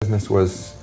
Business was,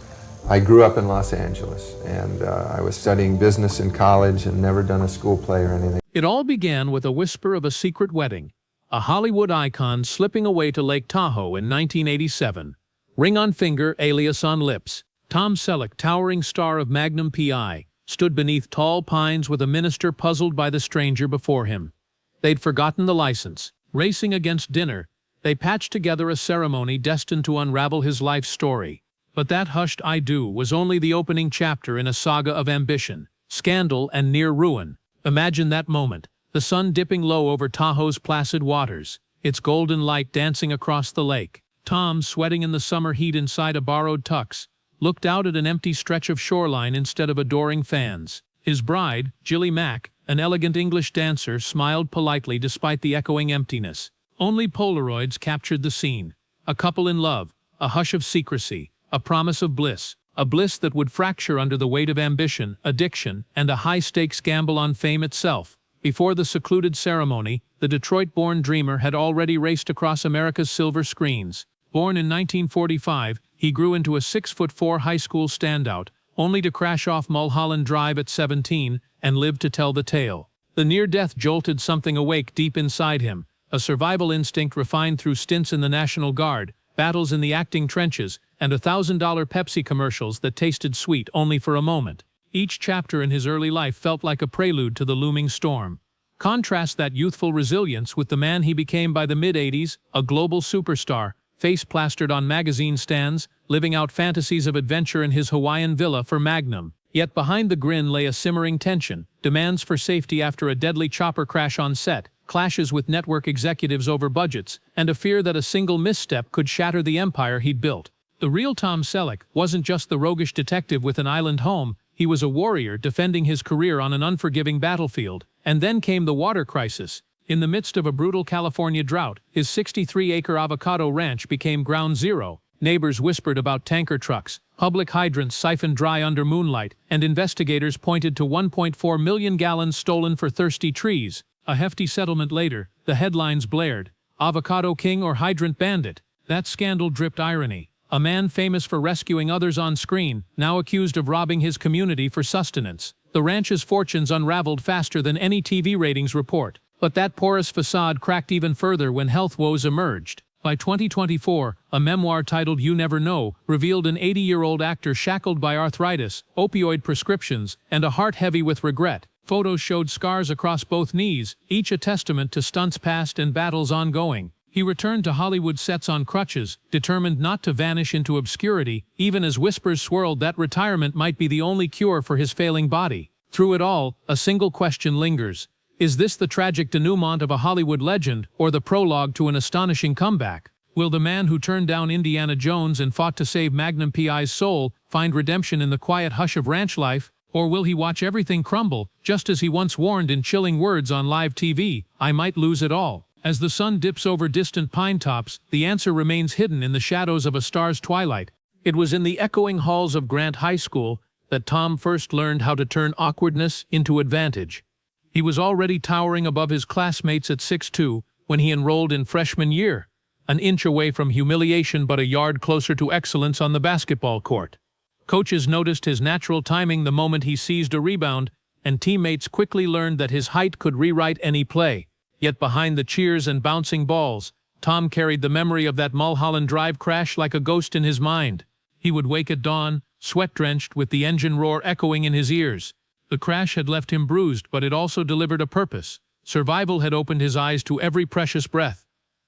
I grew up in Los Angeles, and I was studying business in college and never done a school play or anything. It all began with a whisper of a secret wedding, a Hollywood icon slipping away to Lake Tahoe in 1987. Ring on finger, alias on lips. Tom Selleck, towering star of Magnum P.I., stood beneath tall pines with a minister puzzled by the stranger before him. They'd forgotten the license. Racing against dinner, they patched together a ceremony destined to unravel his life story. But that hushed "I do" was only the opening chapter in a saga of ambition, scandal, and near ruin. Imagine that moment, the sun dipping low over Tahoe's placid waters, its golden light dancing across the lake. Tom, sweating in the summer heat inside a borrowed tux, looked out at an empty stretch of shoreline instead of adoring fans. His bride, Jilly Mack, an elegant English dancer, smiled politely despite the echoing emptiness. Only Polaroids captured the scene. A couple in love, a hush of secrecy, a promise of bliss, a bliss that would fracture under the weight of ambition, addiction, and a high-stakes gamble on fame itself. Before the secluded ceremony, the Detroit-born dreamer had already raced across America's silver screens. Born in 1945, he grew into a 6'4" high school standout, only to crash off Mulholland Drive at 17 and live to tell the tale. The near-death jolted something awake deep inside him, a survival instinct refined through stints in the National Guard, battles in the acting trenches, and $1,000 Pepsi commercials that tasted sweet only for a moment. Each chapter in his early life felt like a prelude to the looming storm. Contrast that youthful resilience with the man he became by the mid-'80s, a global superstar, face plastered on magazine stands, living out fantasies of adventure in his Hawaiian villa for Magnum. Yet behind the grin lay a simmering tension, demands for safety after a deadly chopper crash on set, clashes with network executives over budgets, and a fear that a single misstep could shatter the empire he'd built. The real Tom Selleck wasn't just the roguish detective with an island home, he was a warrior defending his career on an unforgiving battlefield. And then came the water crisis. In the midst of a brutal California drought, his 63-acre avocado ranch became ground zero. Neighbors whispered about tanker trucks, public hydrants siphoned dry under moonlight, and investigators pointed to 1.4 million gallons stolen for thirsty trees. A hefty settlement later, the headlines blared, "Avocado King or Hydrant Bandit." That scandal dripped irony. A man famous for rescuing others on screen, now accused of robbing his community for sustenance. The ranch's fortunes unraveled faster than any TV ratings report. But that porous facade cracked even further when health woes emerged. By 2024, a memoir titled You Never Know revealed an 80-year-old actor shackled by arthritis, opioid prescriptions, and a heart heavy with regret. Photos showed scars across both knees, each a testament to stunts past and battles ongoing. He returned to Hollywood sets on crutches, determined not to vanish into obscurity, even as whispers swirled that retirement might be the only cure for his failing body. Through it all, a single question lingers. Is this the tragic denouement of a Hollywood legend, or the prologue to an astonishing comeback? Will the man who turned down Indiana Jones and fought to save Magnum P.I.'s soul find redemption in the quiet hush of ranch life? Or will he watch everything crumble, just as he once warned in chilling words on live TV, "I might lose it all"? As the sun dips over distant pine tops, the answer remains hidden in the shadows of a star's twilight. It was in the echoing halls of Grant High School that Tom first learned how to turn awkwardness into advantage. He was already towering above his classmates at 6'2" when he enrolled in freshman year, an inch away from humiliation but a yard closer to excellence on the basketball court. Coaches noticed his natural timing the moment he seized a rebound, and teammates quickly learned that his height could rewrite any play. Yet behind the cheers and bouncing balls, Tom carried the memory of that Mulholland Drive crash like a ghost in his mind. He would wake at dawn, sweat-drenched, with the engine roar echoing in his ears. The crash had left him bruised, but it also delivered a purpose. Survival had opened his eyes to every precious breath.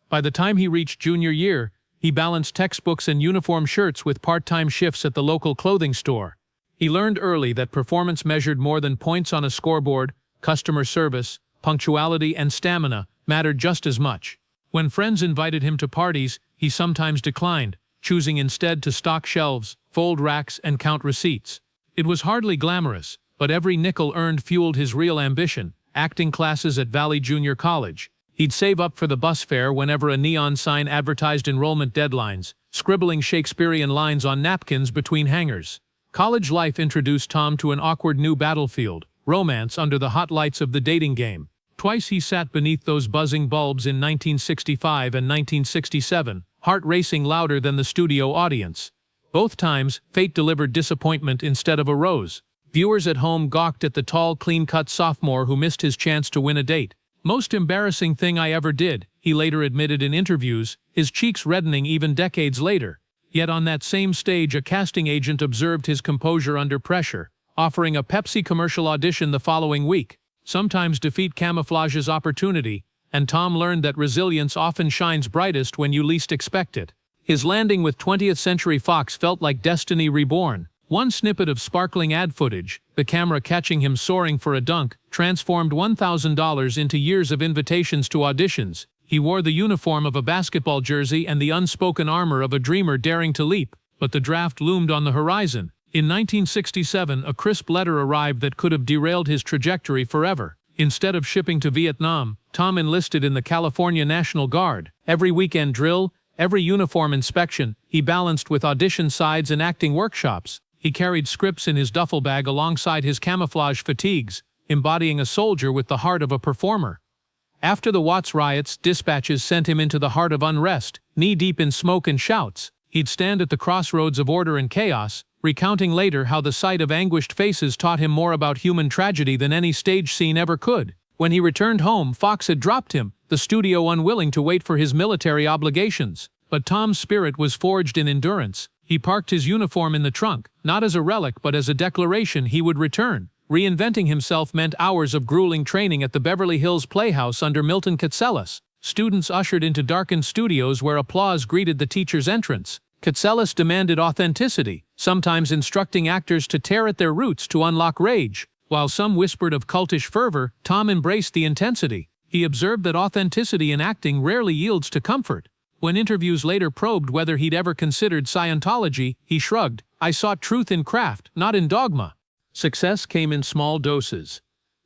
By the time he reached junior year, he balanced textbooks and uniform shirts with part-time shifts at the local clothing store. He learned early that performance measured more than points on a scoreboard. Customer service, punctuality, and stamina mattered just as much. When friends invited him to parties, he sometimes declined, choosing instead to stock shelves, fold racks, and count receipts. It was hardly glamorous, but every nickel earned fueled his real ambition: acting classes at Valley Junior College. He'd save up for the bus fare whenever a neon sign advertised enrollment deadlines, scribbling Shakespearean lines on napkins between hangers. College life introduced Tom to an awkward new battlefield: romance under the hot lights of the dating game. Twice he sat beneath those buzzing bulbs in 1965 and 1967, heart racing louder than the studio audience. Both times, fate delivered disappointment instead of a rose. Viewers at home gawked at the tall, clean-cut sophomore who missed his chance to win a date. "Most embarrassing thing I ever did," he later admitted in interviews, his cheeks reddening even decades later. Yet on that same stage, a casting agent observed his composure under pressure, offering a Pepsi commercial audition the following week. Sometimes defeat camouflages opportunity, and Tom learned that resilience often shines brightest when you least expect it. His landing with 20th Century Fox felt like destiny reborn. One snippet of sparkling ad footage, the camera catching him soaring for a dunk, transformed $1,000 into years of invitations to auditions. He wore the uniform of a basketball jersey and the unspoken armor of a dreamer daring to leap, but the draft loomed on the horizon. In 1967, a crisp letter arrived that could have derailed his trajectory forever. Instead of shipping to Vietnam, Tom enlisted in the California National Guard. Every weekend drill, every uniform inspection, he balanced with audition sides and acting workshops. He carried scripts in his duffel bag alongside his camouflage fatigues, embodying a soldier with the heart of a performer. After the Watts riots, dispatches sent him into the heart of unrest, knee-deep in smoke and shouts. He'd stand at the crossroads of order and chaos, recounting later how the sight of anguished faces taught him more about human tragedy than any stage scene ever could. When he returned home, Fox had dropped him, the studio unwilling to wait for his military obligations. But Tom's spirit was forged in endurance. He parked his uniform in the trunk, not as a relic but as a declaration he would return. Reinventing himself meant hours of grueling training at the Beverly Hills Playhouse under Milton Katselas. Students ushered into darkened studios where applause greeted the teacher's entrance. Katselas demanded authenticity, sometimes instructing actors to tear at their roots to unlock rage. While some whispered of cultish fervor, Tom embraced the intensity. He observed that authenticity in acting rarely yields to comfort. When interviews later probed whether he'd ever considered Scientology, he shrugged, "I sought truth in craft, not in dogma." Success came in small doses.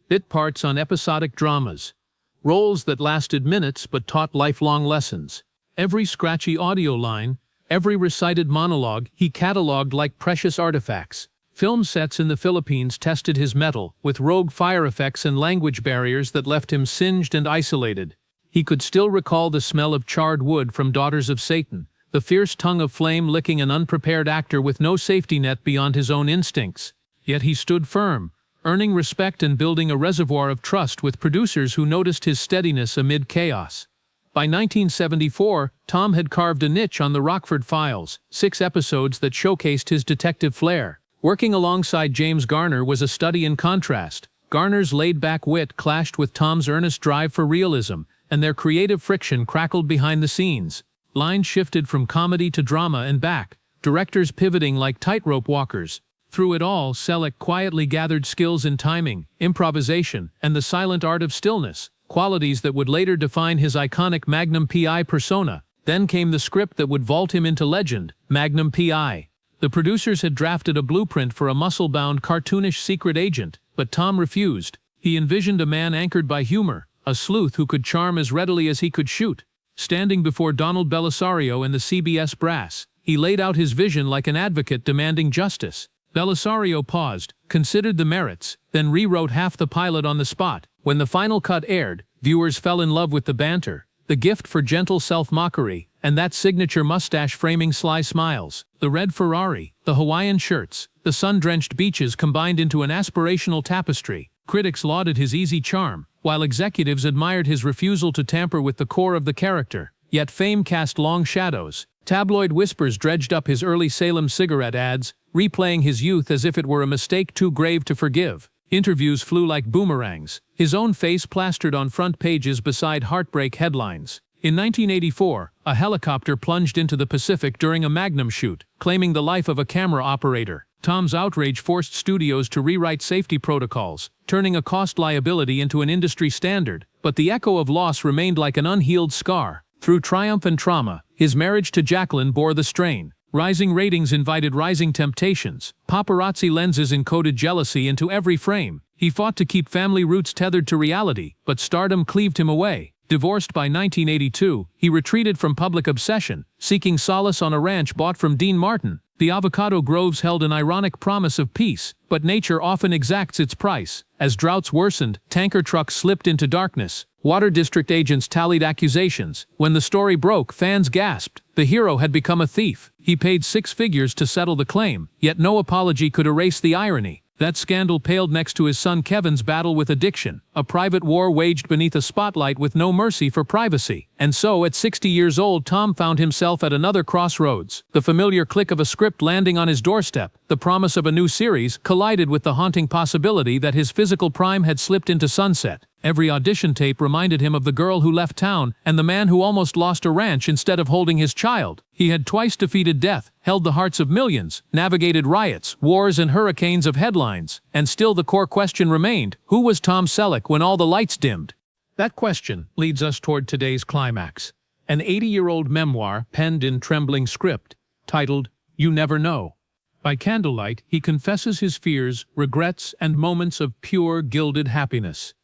Bit parts on episodic dramas. Roles that lasted minutes but taught lifelong lessons. Every scratchy audio line, every recited monologue he cataloged like precious artifacts. Film sets in the Philippines tested his mettle, with rogue fire effects and language barriers that left him singed and isolated. He could still recall the smell of charred wood from Daughters of Satan, the fierce tongue of flame licking an unprepared actor with no safety net beyond his own instincts. Yet he stood firm, earning respect and building a reservoir of trust with producers who noticed his steadiness amid chaos. By 1974, Tom had carved a niche on the Rockford Files, 6 episodes that showcased his detective flair. Working alongside James Garner was a study in contrast. Garner's laid-back wit clashed with Tom's earnest drive for realism, and their creative friction crackled behind the scenes. Lines shifted from comedy to drama and back, directors pivoting like tightrope walkers. Through it all, Selleck quietly gathered skills in timing, improvisation, and the silent art of stillness, qualities that would later define his iconic Magnum P.I. persona. Then came the script that would vault him into legend, Magnum P.I. The producers had drafted a blueprint for a muscle-bound, cartoonish secret agent, but Tom refused. He envisioned a man anchored by humor, a sleuth who could charm as readily as he could shoot. Standing before Donald Belisario and the CBS brass, he laid out his vision like an advocate demanding justice. Belisario paused, considered the merits, then rewrote half the pilot on the spot. When the final cut aired, viewers fell in love with the banter, the gift for gentle self-mockery, and that signature mustache framing sly smiles. The red Ferrari, the Hawaiian shirts, the sun-drenched beaches combined into an aspirational tapestry. Critics lauded his easy charm, while executives admired his refusal to tamper with the core of the character. Yet fame cast long shadows. Tabloid whispers dredged up his early Salem cigarette ads, replaying his youth as if it were a mistake too grave to forgive. Interviews flew like boomerangs, his own face plastered on front pages beside heartbreak headlines. In 1984, a helicopter plunged into the Pacific during a Magnum shoot, claiming the life of a camera operator. Tom's outrage forced studios to rewrite safety protocols, turning a cost liability into an industry standard. But the echo of loss remained like an unhealed scar. Through triumph and trauma, his marriage to Jacqueline bore the strain. Rising ratings invited rising temptations. Paparazzi lenses encoded jealousy into every frame. He fought to keep family roots tethered to reality, but stardom cleaved him away. Divorced by 1982, he retreated from public obsession, seeking solace on a ranch bought from Dean Martin. The avocado groves held an ironic promise of peace, but nature often exacts its price. As droughts worsened, tanker trucks slipped into darkness. Water District agents tallied accusations. When the story broke, fans gasped. The hero had become a thief. He paid 6 figures to settle the claim, yet no apology could erase the irony. That scandal paled next to his son Kevin's battle with addiction, a private war waged beneath a spotlight with no mercy for privacy. And so, at 60 years old, Tom found himself at another crossroads. The familiar click of a script landing on his doorstep, the promise of a new series, collided with the haunting possibility that his physical prime had slipped into sunset. Every audition tape reminded him of the girl who left town and the man who almost lost a ranch instead of holding his child. He had twice defeated death, held the hearts of millions, navigated riots, wars and hurricanes of headlines, and still the core question remained: who was Tom Selleck when all the lights dimmed? That question leads us toward today's climax. An 80-year-old memoir penned in trembling script, titled You Never Know. By candlelight, he confesses his fears, regrets, and moments of pure, gilded happiness.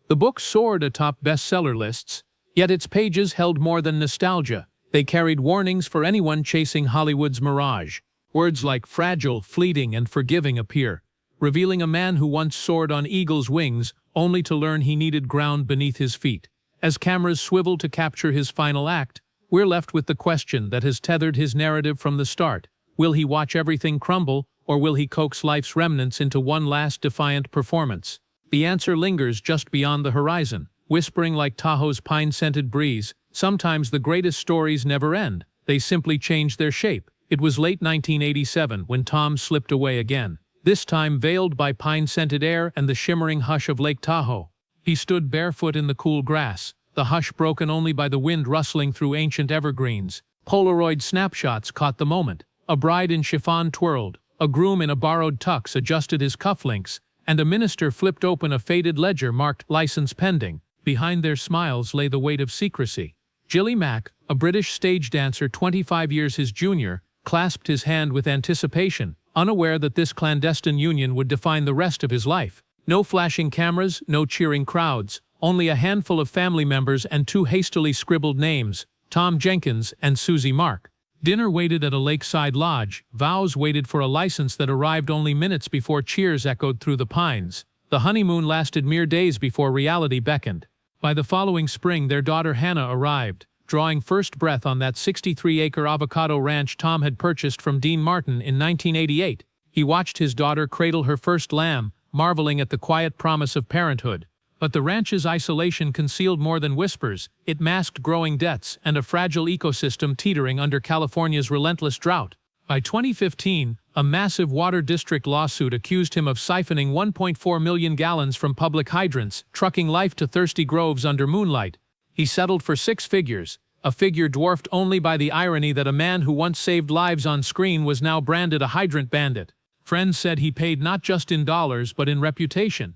The book soared atop bestseller lists, yet its pages held more than nostalgia. They carried warnings for anyone chasing Hollywood's mirage. Words like fragile, fleeting, and forgiving appear, revealing a man who once soared on eagle's wings, only to learn he needed ground beneath his feet. As cameras swivel to capture his final act, we're left with the question that has tethered his narrative from the start. Will he watch everything crumble, or will he coax life's remnants into one last defiant performance? The answer lingers just beyond the horizon, whispering like Tahoe's pine-scented breeze. Sometimes the greatest stories never end. They simply change their shape. It was late 1987 when Tom slipped away again, this time veiled by pine-scented air and the shimmering hush of Lake Tahoe. He stood barefoot in the cool grass, the hush broken only by the wind rustling through ancient evergreens. Polaroid snapshots caught the moment. A bride in chiffon twirled, a groom in a borrowed tux adjusted his cufflinks, and a minister flipped open a faded ledger marked "License Pending." Behind their smiles lay the weight of secrecy. Gilly Mack, a British stage dancer 25 years his junior, clasped his hand with anticipation, unaware that this clandestine union would define the rest of his life. No flashing cameras, no cheering crowds, only a handful of family members and 2 hastily scribbled names, Tom Jenkins and Susie Mark. Dinner waited at a lakeside lodge. Vows waited for a license that arrived only minutes before cheers echoed through the pines. The honeymoon lasted mere days before reality beckoned. By the following spring, their daughter Hannah arrived, drawing first breath on that 63-acre avocado ranch Tom had purchased from Dean Martin in 1988. He watched his daughter cradle her first lamb, marveling at the quiet promise of parenthood. But the ranch's isolation concealed more than whispers. It masked growing debts and a fragile ecosystem teetering under California's relentless drought. By 2015, a massive Water District lawsuit accused him of siphoning 1.4 million gallons from public hydrants, trucking life to thirsty groves under moonlight. He settled for 6 figures, a figure dwarfed only by the irony that a man who once saved lives on screen was now branded a hydrant bandit. Friends said he paid not just in dollars but in reputation.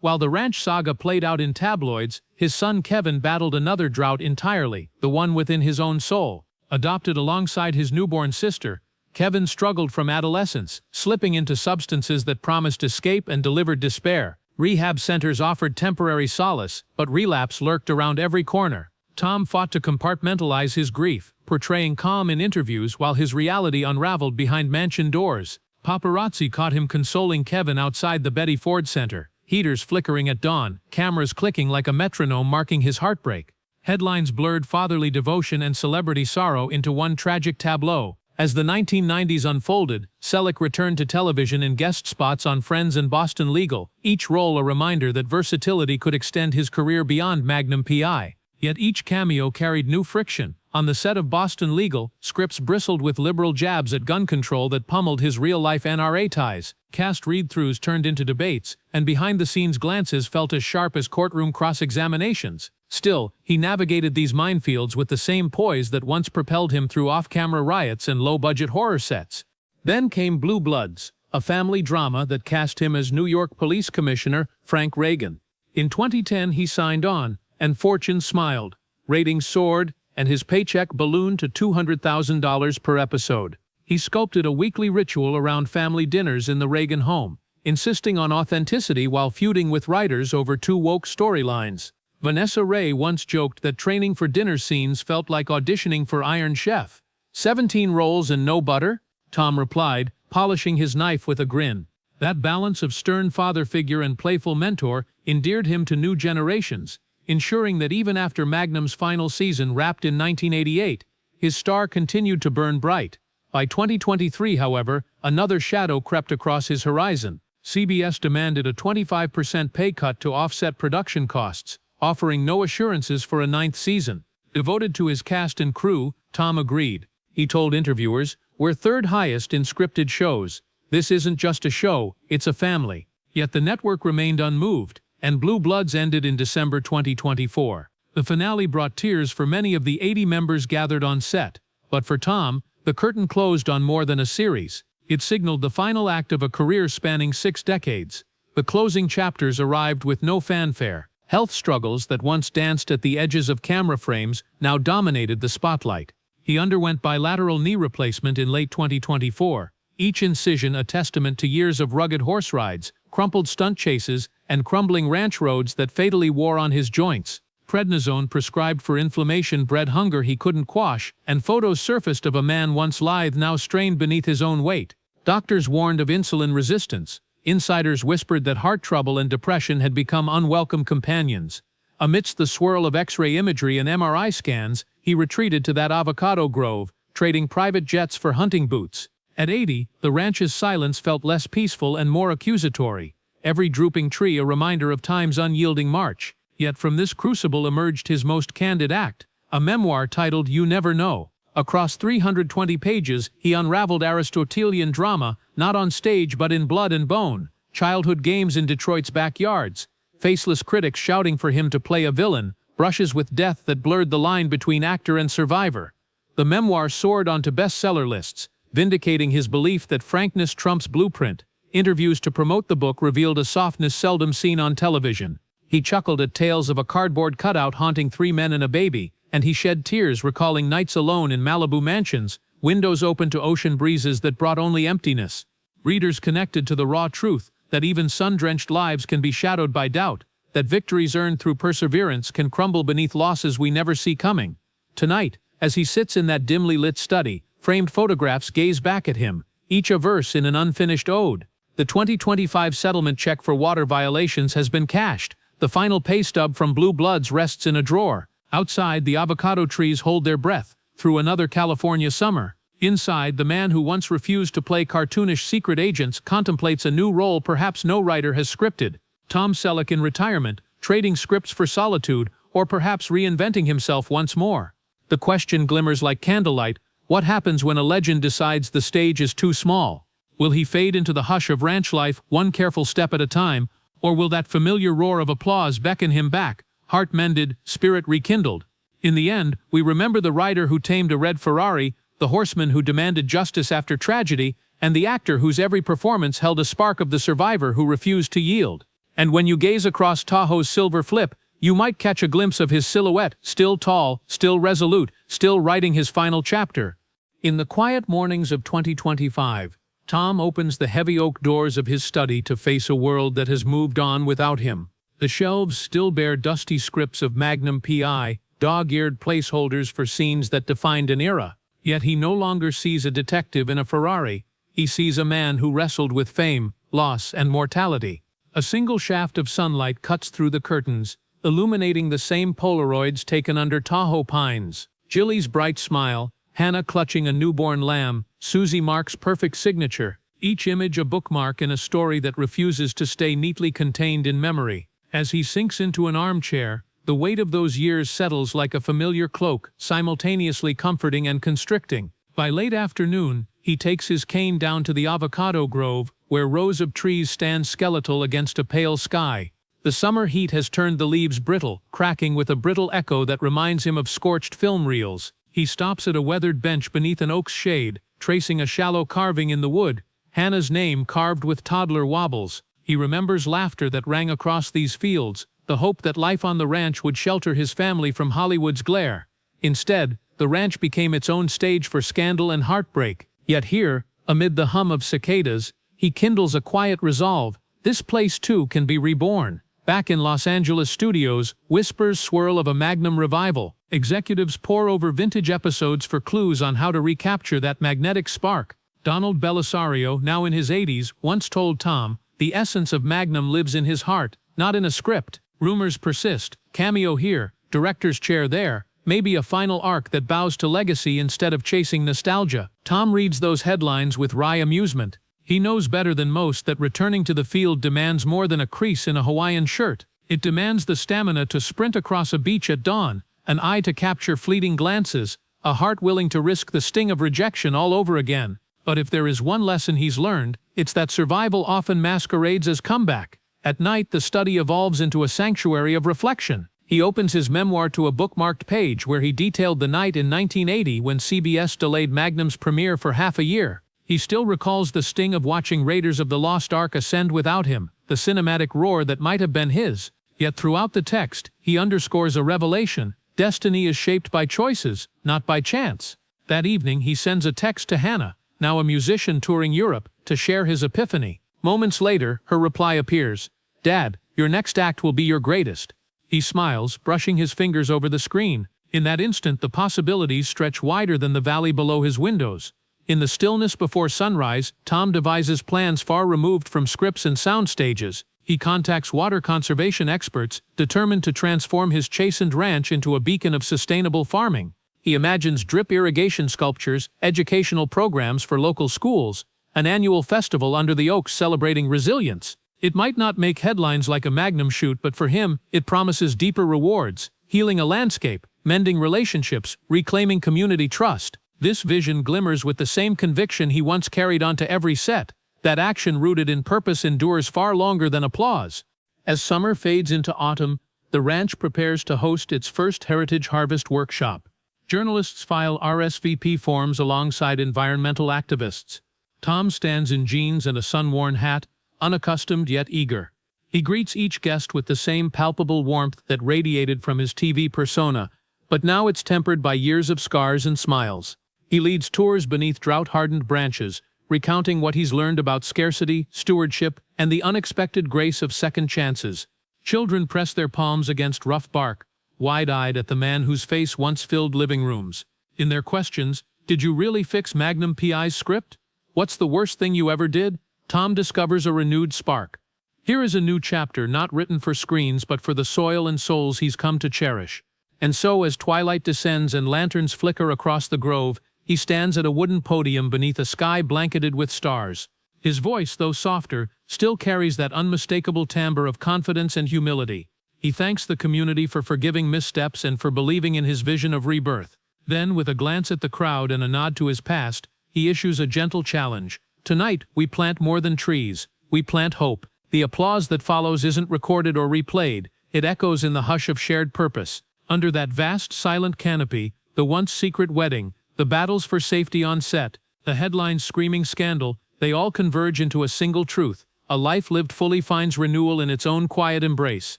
While the ranch saga played out in tabloids, his son Kevin battled another drought entirely, the one within his own soul. Adopted alongside his newborn sister, Kevin struggled from adolescence, slipping into substances that promised escape and delivered despair. Rehab centers offered temporary solace, but relapse lurked around every corner. Tom fought to compartmentalize his grief, portraying calm in interviews while his reality unraveled behind mansion doors. Paparazzi caught him consoling Kevin outside the Betty Ford Center, heaters flickering at dawn, cameras clicking like a metronome marking his heartbreak. Headlines blurred fatherly devotion and celebrity sorrow into one tragic tableau. As the 1990s unfolded, Selleck returned to television in guest spots on Friends and Boston Legal, each role a reminder that versatility could extend his career beyond Magnum P.I. Yet each cameo carried new friction. On the set of Boston Legal, scripts bristled with liberal jabs at gun control that pummeled his real-life NRA ties. Cast read-throughs turned into debates, and behind-the-scenes glances felt as sharp as courtroom cross-examinations. Still, he navigated these minefields with the same poise that once propelled him through off-camera riots and low-budget horror sets. Then came Blue Bloods, a family drama that cast him as New York Police Commissioner Frank Reagan. In 2010 he signed on, and fortune smiled. Ratings soared, and his paycheck ballooned to $200,000 per episode. He sculpted a weekly ritual around family dinners in the Reagan home, insisting on authenticity while feuding with writers over 2 woke storylines. Vanessa Ray once joked that training for dinner scenes felt like auditioning for Iron Chef. 17 rolls and no butter? Tom replied, polishing his knife with a grin. That balance of stern father figure and playful mentor endeared him to new generations. ensuring that even after Magnum's final season wrapped in 1988, his star continued to burn bright. By 2023, however, another shadow crept across his horizon. CBS demanded a 25% pay cut to offset production costs, offering no assurances for a ninth season. Devoted to his cast and crew, Tom agreed. He told interviewers, "We're third highest in scripted shows. This isn't just a show, it's a family." Yet the network remained unmoved, and Blue Bloods ended in December 2024. The finale brought tears for many of the 80 members gathered on set, but for Tom, the curtain closed on more than a series. It signaled the final act of a career spanning 6 decades. The closing chapters arrived with no fanfare. Health struggles that once danced at the edges of camera frames now dominated the spotlight. He underwent bilateral knee replacement in late 2024, each incision a testament to years of rugged horse rides, crumpled stunt chases, and crumbling ranch roads that fatally wore on his joints. Prednisone prescribed for inflammation bred hunger he couldn't quash, and photos surfaced of a man once lithe now strained beneath his own weight. Doctors warned of insulin resistance. Insiders whispered that heart trouble and depression had become unwelcome companions. Amidst the swirl of X-ray imagery and MRI scans, he retreated to that avocado grove, trading private jets for hunting boots. At 80, the ranch's silence felt less peaceful and more accusatory, every drooping tree a reminder of time's unyielding march. Yet from this crucible emerged his most candid act, a memoir titled You Never Know. Across 320 pages, he unraveled Aristotelian drama, not on stage but in blood and bone, childhood games in Detroit's backyards, faceless critics shouting for him to play a villain, brushes with death that blurred the line between actor and survivor. The memoir soared onto bestseller lists, vindicating his belief that frankness trumps blueprint. Interviews to promote the book revealed a softness seldom seen on television. He chuckled at tales of a cardboard cutout haunting 3 men and a baby, and he shed tears recalling nights alone in Malibu mansions, windows open to ocean breezes that brought only emptiness. Readers connected to the raw truth that even sun-drenched lives can be shadowed by doubt, that victories earned through perseverance can crumble beneath losses we never see coming. Tonight, as he sits in that dimly lit study, framed photographs gaze back at him, each a verse in an unfinished ode. The 2025 settlement check for water violations has been cashed. The final pay stub from Blue Bloods rests in a drawer. Outside, the avocado trees hold their breath through another California summer. Inside, the man who once refused to play cartoonish secret agents contemplates a new role perhaps no writer has scripted. Tom Selleck in retirement, trading scripts for solitude, or perhaps reinventing himself once more. The question glimmers like candlelight: what happens when a legend decides the stage is too small? Will he fade into the hush of ranch life, one careful step at a time, or will that familiar roar of applause beckon him back, heart mended, spirit rekindled? In the end, we remember the rider who tamed a red Ferrari, the horseman who demanded justice after tragedy, and the actor whose every performance held a spark of the survivor who refused to yield. And when you gaze across Tahoe's silver flip, you might catch a glimpse of his silhouette, still tall, still resolute, still writing his final chapter. In the quiet mornings of 2025, Tom opens the heavy oak doors of his study to face a world that has moved on without him. The shelves still bear dusty scripts of Magnum P.I, dog-eared placeholders for scenes that defined an era. Yet he no longer sees a detective in a Ferrari. He sees a man who wrestled with fame, loss, and mortality. A single shaft of sunlight cuts through the curtains, illuminating the same Polaroids taken under Tahoe pines. Jilly's bright smile, Hannah clutching a newborn lamb, Susie Mark's perfect signature, each image a bookmark in a story that refuses to stay neatly contained in memory. As he sinks into an armchair, the weight of those years settles like a familiar cloak, simultaneously comforting and constricting. By late afternoon, he takes his cane down to the avocado grove, where rows of trees stand skeletal against a pale sky. The summer heat has turned the leaves brittle, cracking with a brittle echo that reminds him of scorched film reels. He stops at a weathered bench beneath an oak's shade, tracing a shallow carving in the wood, Hannah's name carved with toddler wobbles. He remembers laughter that rang across these fields, the hope that life on the ranch would shelter his family from Hollywood's glare. Instead, the ranch became its own stage for scandal and heartbreak. Yet here, amid the hum of cicadas, he kindles a quiet resolve. This place too can be reborn. Back in Los Angeles studios, whispers swirl of a Magnum revival. Executives pore over vintage episodes for clues on how to recapture that magnetic spark. Donald Belisario, now in his 80s, once told Tom, "The essence of Magnum lives in his heart, not in a script." Rumors persist, cameo here, director's chair there, maybe a final arc that bows to legacy instead of chasing nostalgia. Tom reads those headlines with wry amusement. He knows better than most that returning to the field demands more than a crease in a Hawaiian shirt. It demands the stamina to sprint across a beach at dawn, an eye to capture fleeting glances, a heart willing to risk the sting of rejection all over again. But if there is one lesson he's learned, it's that survival often masquerades as comeback. At night, the study evolves into a sanctuary of reflection. He opens his memoir to a bookmarked page where he detailed the night in 1980 when CBS delayed Magnum's premiere for half a year. He still recalls the sting of watching Raiders of the Lost Ark ascend without him, the cinematic roar that might have been his. Yet throughout the text, he underscores a revelation: destiny is shaped by choices, not by chance. That evening, he sends a text to Hannah, now a musician touring Europe, to share his epiphany. Moments later, her reply appears: "Dad, your next act will be your greatest." He smiles, brushing his fingers over the screen. In that instant, the possibilities stretch wider than the valley below his windows. In the stillness before sunrise, Tom devises plans far removed from scripts and sound stages. He contacts water conservation experts, determined to transform his chastened ranch into a beacon of sustainable farming. He imagines drip irrigation sculptures, educational programs for local schools, an annual festival under the oaks celebrating resilience. It might not make headlines like a Magnum shoot, but for him, it promises deeper rewards: healing a landscape, mending relationships, reclaiming community trust. This vision glimmers with the same conviction he once carried onto every set: that action rooted in purpose endures far longer than applause. As summer fades into autumn, the ranch prepares to host its first Heritage Harvest workshop. Journalists file RSVP forms alongside environmental activists. Tom stands in jeans and a sun-worn hat, unaccustomed yet eager. He greets each guest with the same palpable warmth that radiated from his TV persona, but now it's tempered by years of scars and smiles. He leads tours beneath drought-hardened branches, recounting what he's learned about scarcity, stewardship, and the unexpected grace of second chances. Children press their palms against rough bark, wide-eyed at the man whose face once filled living rooms. In their questions, "Did you really fix Magnum P.I.'s script? What's the worst thing you ever did?" Tom discovers a renewed spark. Here is a new chapter not written for screens but for the soil and souls he's come to cherish. And so, as twilight descends and lanterns flicker across the grove, he stands at a wooden podium beneath a sky blanketed with stars. His voice, though softer, still carries that unmistakable timbre of confidence and humility. He thanks the community for forgiving missteps and for believing in his vision of rebirth. Then, with a glance at the crowd and a nod to his past, he issues a gentle challenge. "Tonight, we plant more than trees. We plant hope." The applause that follows isn't recorded or replayed. It echoes in the hush of shared purpose. Under that vast, silent canopy, the once secret wedding, the battles for safety on set, the headlines screaming scandal, they all converge into a single truth: a life lived fully finds renewal in its own quiet embrace.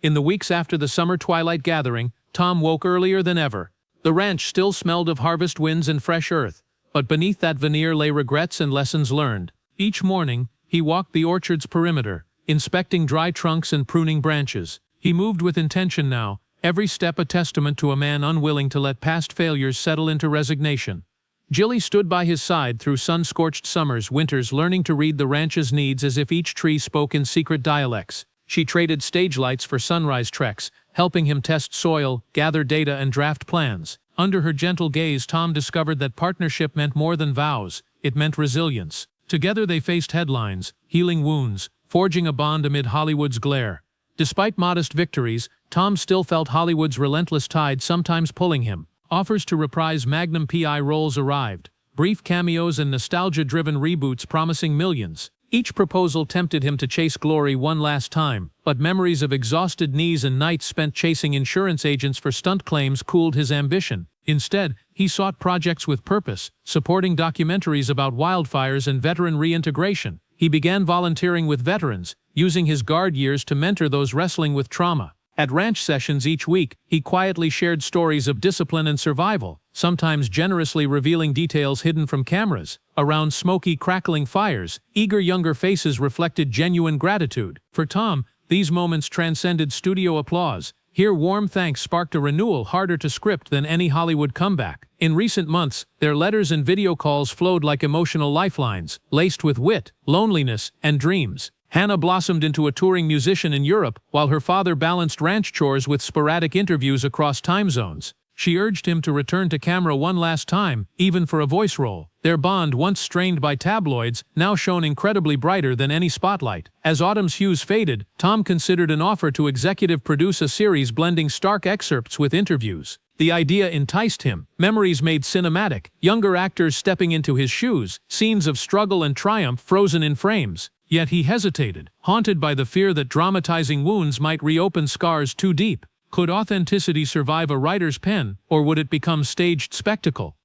In the weeks after the summer twilight gathering, Tom woke earlier than ever. The ranch still smelled of harvest winds and fresh earth, but beneath that veneer lay regrets and lessons learned. Each morning, he walked the orchard's perimeter, inspecting dry trunks and pruning branches. He moved with intention now, every step a testament to a man unwilling to let past failures settle into resignation. Jilly stood by his side through sun-scorched summers, winters, learning to read the ranch's needs as if each tree spoke in secret dialects. She traded stage lights for sunrise treks, helping him test soil, gather data, and draft plans. Under her gentle gaze, Tom discovered that partnership meant more than vows. It meant resilience. Together they faced headlines, healing wounds, forging a bond amid Hollywood's glare. Despite modest victories, Tom still felt Hollywood's relentless tide sometimes pulling him. Offers to reprise Magnum P.I. roles arrived, brief cameos and nostalgia-driven reboots promising millions. Each proposal tempted him to chase glory one last time, but memories of exhausted knees and nights spent chasing insurance agents for stunt claims cooled his ambition. Instead, he sought projects with purpose, supporting documentaries about wildfires and veteran reintegration. He began volunteering with veterans, using his guard years to mentor those wrestling with trauma. At ranch sessions each week, he quietly shared stories of discipline and survival, sometimes generously revealing details hidden from cameras. Around smoky, crackling fires, eager younger faces reflected genuine gratitude. For Tom, these moments transcended studio applause. Here, warm thanks sparked a renewal harder to script than any Hollywood comeback. In recent months, their letters and video calls flowed like emotional lifelines, laced with wit, loneliness, and dreams. Hannah blossomed into a touring musician in Europe, while her father balanced ranch chores with sporadic interviews across time zones. She urged him to return to camera one last time, even for a voice role. Their bond, once strained by tabloids, now shone incredibly brighter than any spotlight. As autumn's hues faded, Tom considered an offer to executive produce a series blending stark excerpts with interviews. The idea enticed him. Memories made cinematic, younger actors stepping into his shoes, scenes of struggle and triumph frozen in frames. Yet he hesitated, haunted by the fear that dramatizing wounds might reopen scars too deep. Could authenticity survive a writer's pen, or would it become staged spectacle?